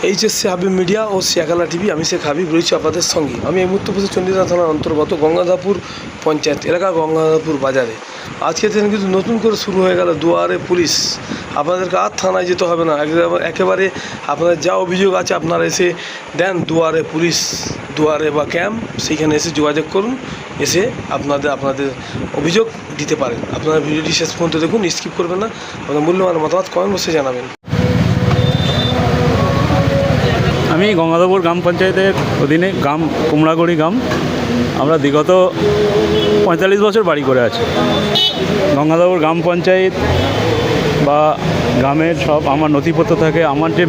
HSC Habib media ও Shiakhala TV. আমি শেখ হাবিব রয়েছি আপনাদের সঙ্গে। আমি এই মুহূর্তে বসে চণ্ডীদাস থানার অন্তর্গত গঙ্গাধাপুর পঞ্চায়েত এলাকা গঙ্গাধাপুর বাজারে। আজকে দিন কিন্তু নতুন করে শুরু হয়ে গেল দুয়ারে পুলিশ। আপনাদেরকে আর থানায় যেতে হবে না, একেবারে আপনাদের যা অভিযোগ আছে আপনারা এসে দেন দুয়ারে পুলিশ, দুয়ারে বা ক্যাম্প, সেইখানে এসে যোগাযোগ করুন, এসে আপনাদের অভিযোগ দিতে পারেন। আপনারা ভিডিওটি শেষ পর্যন্ত দেখুন, স্কিপ করবেন না। আপনার মূল্যবান মতামত কমেন্ট বক্সে জানাবেন। আমি গঙ্গাধাপুর গ্রাম পঞ্চায়েতের অধীনে গ্রাম কুমড়াগড়ি গ্রাম। আমরা বিগত 45 বছর বাড়ি করে আছি। গঙ্গাধাপুর গ্রাম পঞ্চায়েত বা গ্রামের সব আমার নথিপত্র থাকে। আমার যে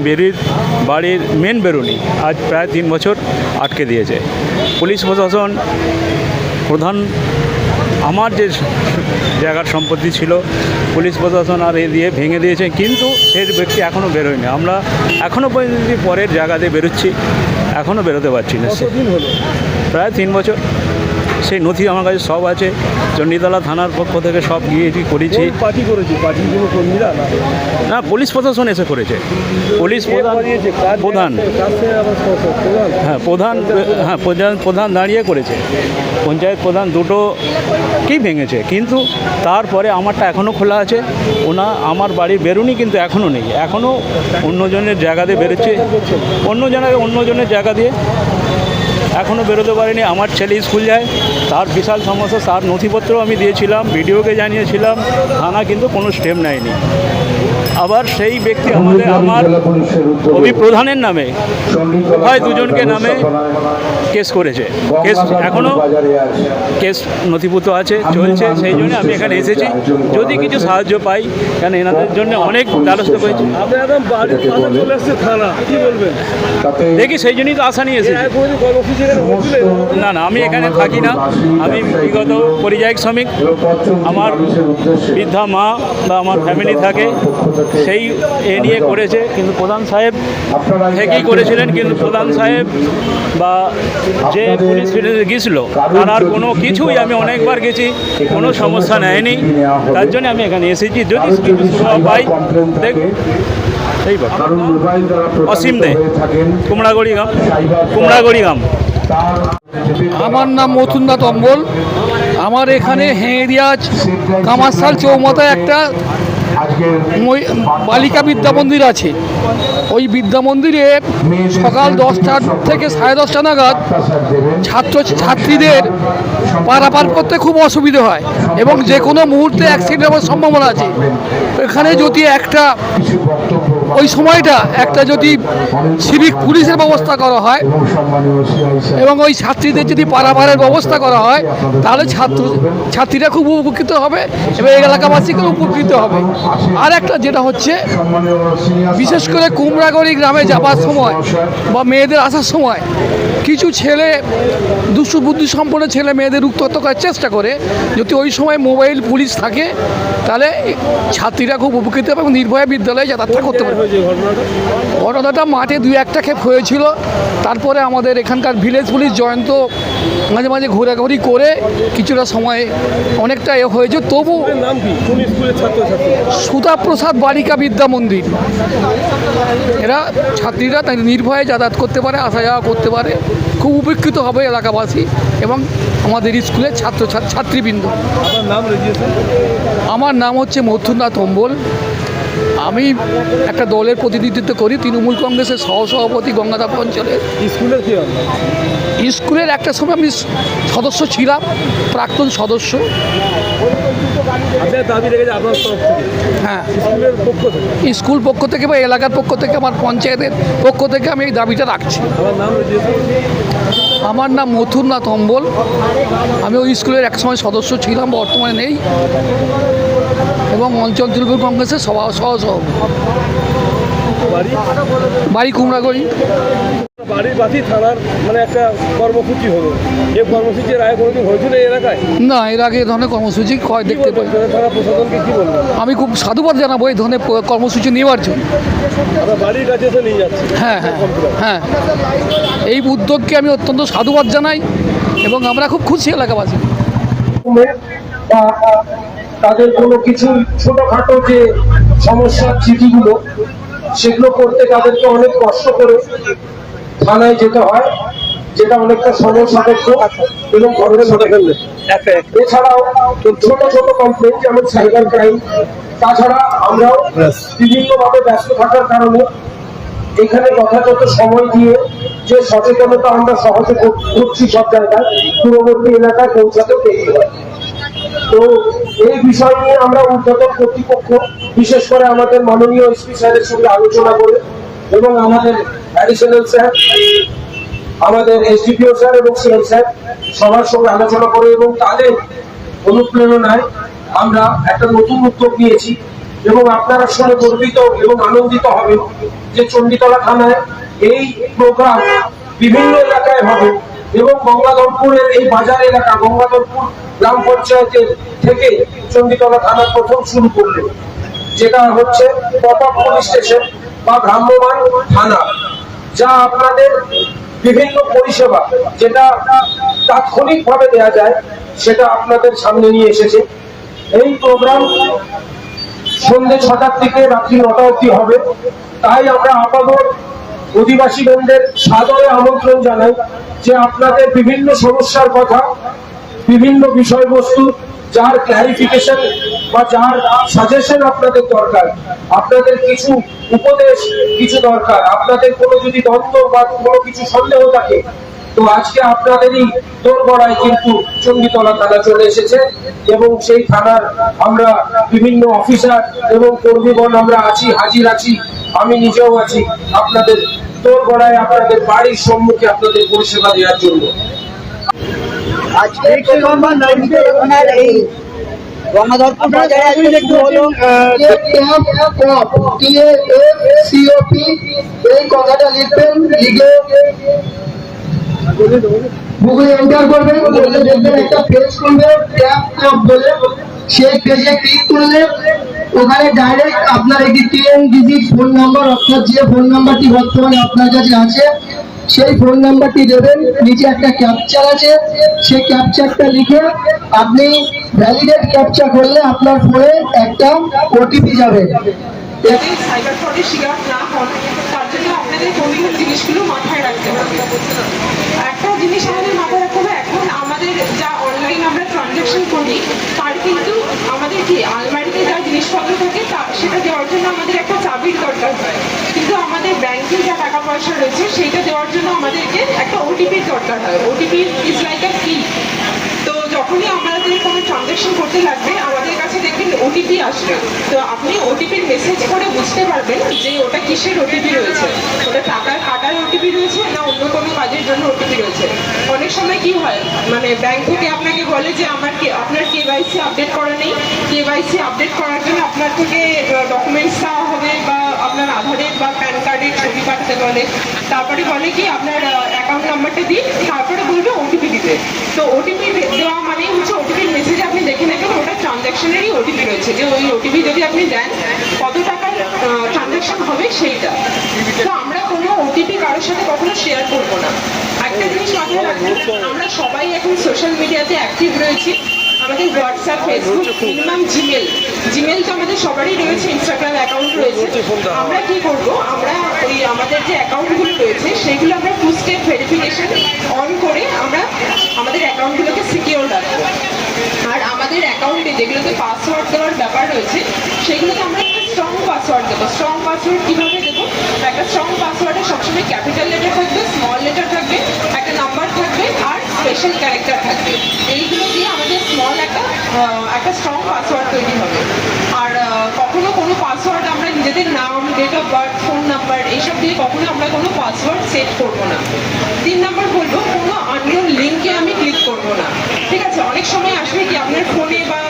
বাড়ির মেন বেরোনি আজ প্রায় 3 বছর আটকে দিয়েছে পুলিশ প্রশাসন। প্রধান আমার যে জায়গার সম্পত্তি ছিল পুলিশ প্রশাসন আর দিয়ে ভেঙে দিয়েছে, কিন্তু সেই ব্যক্তি এখনও বেরোয়নি। আমরা এখনও পর্যন্ত পরের জায়গাতে বেরোচ্ছি, এখনও বেরোতে পারছি না। প্রায় 3 বছর। সেই নথি আমার কাছে সব আছে। চণ্ডীতলা থানার পক্ষ থেকে সব গিয়েছি, করেছি। না, পুলিশ প্রশাসন এসে করেছে। পুলিশ প্রধান প্রধান দাঁড়িয়ে করেছে। পঞ্চায়েত প্রধান দুটোকেই ভেঙেছে, কিন্তু তারপরে আমারটা এখনও খোলা আছে। আমার বাড়ির বেরুনি কিন্তু এখনও নেই, এখনও অন্যজনের জায়গা দিয়ে বেরোচ্ছে, অন্যজনের জায়গা দিয়ে এখনও বেরোতে পারেনি। আমার ছেলে স্কুল যায়, তার বিশাল সমস্যা। তার নথিপত্র আমি দিয়েছিলাম, বিডিওকে জানিয়েছিলাম, থানা কিন্তু কোনো স্টেপ নেয়নি। আবার সেই ব্যক্তি আমার প্রধানের নামে উভয় দুজনকে নামে কেস করেছে। কেস এখনও নথিপত্র আছে, চলছে। সেই জন্য আমি এখানে এসেছি, যদি কিছু সাহায্য পাই, কেন এনাদের জন্য অনেক দ্বারস্থ করেছি। দেখি, সেই জন্যই তো আশা নিয়ে এসেছি। না, আমি এখানে থাকি না। আমি বিগত পরিযায়ী শ্রমিক। আমার বৃদ্ধা মা বা আমার ফ্যামিলি থাকে, সেই নিয়ে করেছে। কিন্তু প্রধান সাহেব থেকেই করেছিলেন, কিন্তু প্রধান সাহেব বা যে পুলিশ গিয়েছিল তার আর কোনো কিছুই, আমি অনেকবার গেছি, কোনো সমস্যা নেয়নি। তার জন্য আমি এখানে এসেছি, যদি পাই দেখ। অসীম দে, কুমড়াগড়ি গ্রাম। আমার নাম মথুরনাথ অম্বল। আমার এখানে হেঁড়িয়াজ কামারশাল চৌমাথায় একটা বালিকা বিদ্যা মন্দির আছে। ওই বিদ্যা মন্দিরে সকাল 10টা থেকে 10:30 নাগাদ ছাত্রীদের পারাপার করতে খুব অসুবিধা হয় এবং যে কোনো মুহূর্তে অ্যাক্সিডেন্ট হওয়ার সম্ভাবনা আছে। এখানে যদি ওই সময়টা যদি সিভিক পুলিশের ব্যবস্থা করা হয় এবং ওই ছাত্রীদের যদি পারাপারের ব্যবস্থা করা হয়, তাহলে ছাত্রীরা খুব উপকৃত হবে এবং এই এলাকাবাসীকে উপকৃত হবে। আর একটা যেটা হচ্ছে, বিশেষ করে কুমড়াগড়ি গ্রামে যাবার সময় বা মেয়েদের আসার সময় কিছু ছেলে, দুষ্টু বুদ্ধি সম্পন্ন ছেলে মেয়েদের উত্ত্যক্ত করার চেষ্টা করে। যদি ওই সময় মোবাইল পুলিশ থাকে, তাহলে ছাত্রীরা খুব উপকৃত হবে এবং নির্ভয়ে বিদ্যালয়ে যাতায়াত করতে পারে। ঘটনাটা মাঠে 2-1টা ক্ষেপ হয়েছিল। তারপরে আমাদের এখানকার ভিলেজ পুলিশ জয়ন্ত মাঝে মাঝে ঘোরাঘুরি করে কিছুটা সময় অনেকটা হয়েছে। তবু সুতাপ্রসাদ বালিকা বিদ্যা মন্দির, এরা ছাত্রীরা তাই নির্ভয়ে যাতায়াত করতে পারে, আসা যাওয়া করতে পারে। খুব উপকৃত হবে এলাকাবাসী এবং আমাদের স্কুলের ছাত্রীবৃন্দ। আমার নাম হচ্ছে মথুরনাথ অম্বল। আমি একটা দলের প্রতিনিধিত্ব করি, তৃণমূল কংগ্রেসের সহসভাপতি গঙ্গাধাপুর অঞ্চলের। স্কুলের একটা সময় আমি সদস্য ছিলাম, প্রাক্তন সদস্য। হ্যাঁ, স্কুল পক্ষ থেকে বা এলাকার পক্ষ থেকে, আমার পঞ্চায়েতের পক্ষ থেকে আমি এই দাবিটা রাখছি। আমার নাম মথুরনাথ অম্বল। আমি ওই স্কুলের একসময় সদস্য ছিলাম, বর্তমানে নেই, এবং অঞ্চল তৃণমূল কংগ্রেসের সহসভাপতি। বাড়ি কুমড়াগড়ি। বাড়ির পাশেই থানার একটা কর্মসূচি হলো। এই কর্মসূচির আগে কোনোদিন হয়েছিল এই এলাকায়? না, এর আগে এই ধরনের কর্মসূচি দেখতে পাই। থানা প্রশাসনকে কী বলবো? আমি খুব সাধুবাদ জানাবো এই ধরনের কর্মসূচি নেওয়ার জন্য। বাড়ির কাছে তো নিয়ে যাচ্ছে। হ্যাঁ, এই উদ্যোগকে আমি অত্যন্ত সাধুবাদ জানাই এবং আমরা খুব খুশি এলাকাবাসী। তাদের কোনো কিছু ছোটোখাটো যে সমস্যার চিঠিগুলো সেগুলো করতে তাদেরকে অনেক কষ্ট করে থানায় যেতে হয়, যেটা অনেকটা সময় সাপেক্ষ এবং খরচ সাপেক্ষ। এছাড়াও ছোট ছোট কমপ্লেন যেমন সাইবার ক্রাইম, তাছাড়া আমরাও বিভিন্নভাবে ব্যস্ত থাকার কারণে এখানে যথাযথ সময় দিয়ে যে সচেতনতা আমরা সহজে করছি সব জায়গায়, দূরবর্তী এলাকায় পৌঁছাতে দেরি হয়। তো এই বিষয় নিয়ে আমরা ঊর্ধ্বতন কর্তৃপক্ষ, বিশেষ করে আমাদের মাননীয় এসপি স্যারের সঙ্গে আলোচনা করে এবং আমাদের অ্যাডিশনাল স্যার, আমাদের এসডিপিও স্যার এবং সিএম স্যার সবার সঙ্গে আলোচনা করে এবং তাদের অনুপ্রেরণায় আমরা একটা নতুন উদ্যোগ নিয়েছি। এবং আপনারা শুনে গর্বিত এবং আনন্দিত হবেন যে চণ্ডীতলা থানায় এই প্রোগ্রাম বিভিন্ন এলাকায় হবে এবং গঙ্গাধরপুরের এই বাজার এলাকা, গঙ্গাধরপুর গ্রাম পঞ্চায়েতের থেকে চণ্ডীতলা থানা প্রথম শুরু করলো, যেটা হচ্ছে পপ আপ পুলিশ স্টেশন বা ভ্রাম্যমাণ থানা, যা আপনাদের বিভিন্ন পরিষেবা যেটা তাৎক্ষণিকভাবে দেওয়া যায় সেটা আপনাদের সামনে নিয়ে এসেছে। এই প্রোগ্রাম সন্ধ্যে 6টার থেকে রাত্রি 9টা অবধি হবে। তাই আমরা আপাতত অধিবাসীগণদের সাদরে আমন্ত্রণ জানাই যে আপনাদের বিভিন্ন সমস্যার কথা, বিভিন্ন বিষয়বস্তু যার ক্লারিফিকেশন বা যার সাজেশন আপনাদের দরকার, আপনাদের কিছু উপদেশ কিছু দরকার, আপনাদের কোনো যদি দ্বন্দ্ব বা কোনো কিছু সন্দেহ থাকে, তো আজকে আপনাদেরই দোরগড়ায় কিন্তু চণ্ডীতলা থানা চলে এসেছে এবং সেই থানার আমরা বিভিন্ন অফিসার এবং কর্মীগণ আমরা আছি, হাজির আছি, আমি নিজেও আছি আপনাদের দোরগড়ায়, আপনাদের বাড়ির সম্মুখে আপনাদের পরিষেবা দেওয়ার জন্য। আজকে ওনার এই গঙ্গাধরপুর বাজারে আজকে একটু হলো এই কথাটা লিখবেন, লিখে গুগলে এন্টার করবেন, গুগলে দেখবেন একটা পেজ খুলবে ট্যাপ বলে, সেই পেজে ক্লিক করলে ওখানে ডাইরেক্ট আপনার একটি 10 ডিজিট ফোন নাম্বার, অর্থাৎ যে ফোন নাম্বারটি বর্তমানে আপনার কাছে আছে সেই ফোন নাম্বারটি দেবেন। নিচে একটা ক্যাপচার আছে, সেই ক্যাপচারটা লিখে আপনি ভ্যালিডেট ক্যাপচার করলে আপনার ফোনে একটা ওটিপি যাবে। সাইবার ফ্রডের শিকার না হন তার জন্য আপনাদের কোন জিনিসগুলো মাথায় রাখতে হবে। একটা জিনিস আমাদের মাথায় রাখতে হবে, এখন আমাদের যা অনলাইন আমরা ট্রানজাকশন করি তার কিন্তু আমাদের কি আলমারিতে যা জিনিসপত্র থাকে সেটা দেওয়ার জন্য আমাদের একটা চাবির দরকার হয়, কিন্তু আমাদের ব্যাংকে যা টাকা পয়সা রয়েছে সেইটা দেওয়ার জন্য আমাদেরকে একটা ওটিপির দরকার হয়। ওটিপি ইজ লাইক আ কি। তো যখনই আমাদের কোনো ট্রানজাকশন করতে লাগবে আমাদের কাছে দেখবেন ওটিপি আসবে, তো আপনি ওটিপির মেসেজ করে বুঝতে পারবেন যে ওটা কিসের ওটিপি রয়েছে, ওটা টাকার কাটার ওটিপি রয়েছে না অন্য কোনো কাজের জন্য ওটিপি রয়েছে। অনেক সময় কি হয়, মানে ব্যাংক থেকে আপনাকে বলে যে আপনার কেওয়াইসি আপডেট করা নেই, কেওয়াইসি আপডেট করার জন্য আপনার থেকে ডকুমেন্টস চাওয়া হবে বা আপনার আধারের বা প্যান কার্ডের ছবি পাঠাতে বলে, তারপরে বলে কি আপনার অ্যাকাউন্ট নাম্বারটা দিন, তারপরে বলবে ওটিপি দিতে। তো ওটিপি দেওয়া মানে হচ্ছে ওটিপির মেসেজ আপনি দেখে নেবেন ওটা ট্রানজাকশনেরই ওটিপি রয়েছে, যে ওই ওটিপি যদি আপনি দেন কত টাকার ট্রানজাকশন হবে সেইটা। তো আমরা কোনো ওটিপি কারোর সাথে কখনো শেয়ার করবো না। একটা জিনিস মাথায় রাখবেন, আমরা সবাই এখন সোশ্যাল মিডিয়াতে অ্যাক্টিভ রয়েছি, আমাদের হোয়াটসঅ্যাপ, ফেসবুক, মিনিমাম জিমেল তো আমাদের সবারই রয়েছে, ইনস্টাগ্রাম অ্যাকাউন্ট রয়েছে। আমরা কি করব, আমরা ওই আমাদের যে অ্যাকাউন্টগুলো রয়েছে সেগুলো আমরা 2 স্টেপ ভেরিফিকেশন অন করে আমরা আমাদের অ্যাকাউন্টগুলোকে সিকিউর রাখবো। আর আমাদের অ্যাকাউন্টে যেগুলোতে পাসওয়ার্ড দেওয়ার ব্যাপার রয়েছে সেগুলোতে আমরা একটা স্ট্রং পাসওয়ার্ড দেবো। স্ট্রং পাসওয়ার্ড কীভাবে দেবো, একটা স্ট্রং পাসওয়ার্ডে সবসময় ক্যাপিটাল লেটার থাকবে, স্মল লেটার থাকবে, একটা নাম্বার থাকবে আর স্পেশাল ক্যারেক্টার থাকবে। এইগুলো দিয়ে আমাদের স্মল একটা স্ট্রং পাসওয়ার্ড তৈরি হবে। আর কখনো কোনো পাসওয়ার্ড আমরা নিজেদের নাম, date of birth, phone number এইসব দিয়ে কখনো আমরা কোনো পাসওয়ার্ড সেট করবো না। 3 নম্বর বলবো, কোনো আননোন লিঙ্কে আমি ক্লিক করবো না। ঠিক আছে, অনেক সময় আসবে কি আপনার ফোনে বা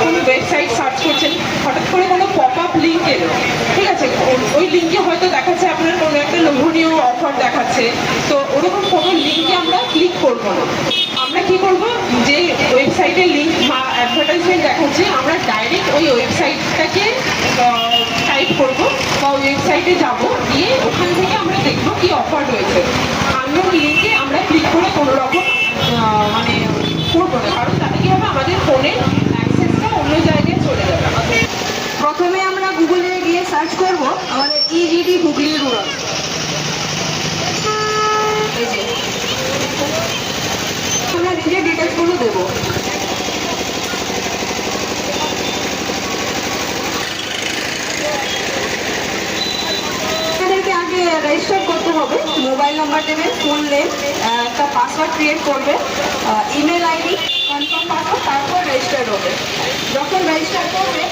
কোনো ওয়েবসাইট সার্চ করছেন, হঠাৎ করে কোনো পপ আপ লিঙ্ক এলো, ঠিক আছে, ওই লিঙ্কে হয়তো দেখাচ্ছে আপনার কোনো একটা লোভনীয় অফার দেখাচ্ছে, তো ওরকম কোনো লিঙ্কে আমরা ক্লিক করবো না। আমরা কি করব, যে ওয়েবসাইটের লিঙ্ক বা অ্যাডভার্টাইজমেন্ট দেখাচ্ছে আমরা ডাইরেক্ট ওই ওয়েবসাইটটাকে টাইপ করব বা ওয়েবসাইটে যাব, গিয়ে ওখান থেকে আমরা দেখব কি অফার রয়েছে। আননোন লিঙ্কে আমরা ক্লিক করে কোনো রকম মানে করবো না, কারণ তাতে কি হবে আমাদের ফোনের অ্যাক্সেসটা অন্য জায়গায় চলে যাবে। প্রথমে আমরা গুগলে গিয়ে সার্চ করব আমাদের ই রেজিস্টার করতে হবে, মোবাইল নাম্বার দেবেন, ফুল নেম, একটা পাসওয়ার্ড ক্রিয়েট করবে, ইমেল আইডি, কনফার্ম পাসওয়ার্ড, তারপর রেজিস্টার হবে। যখন রেজিস্টার করবে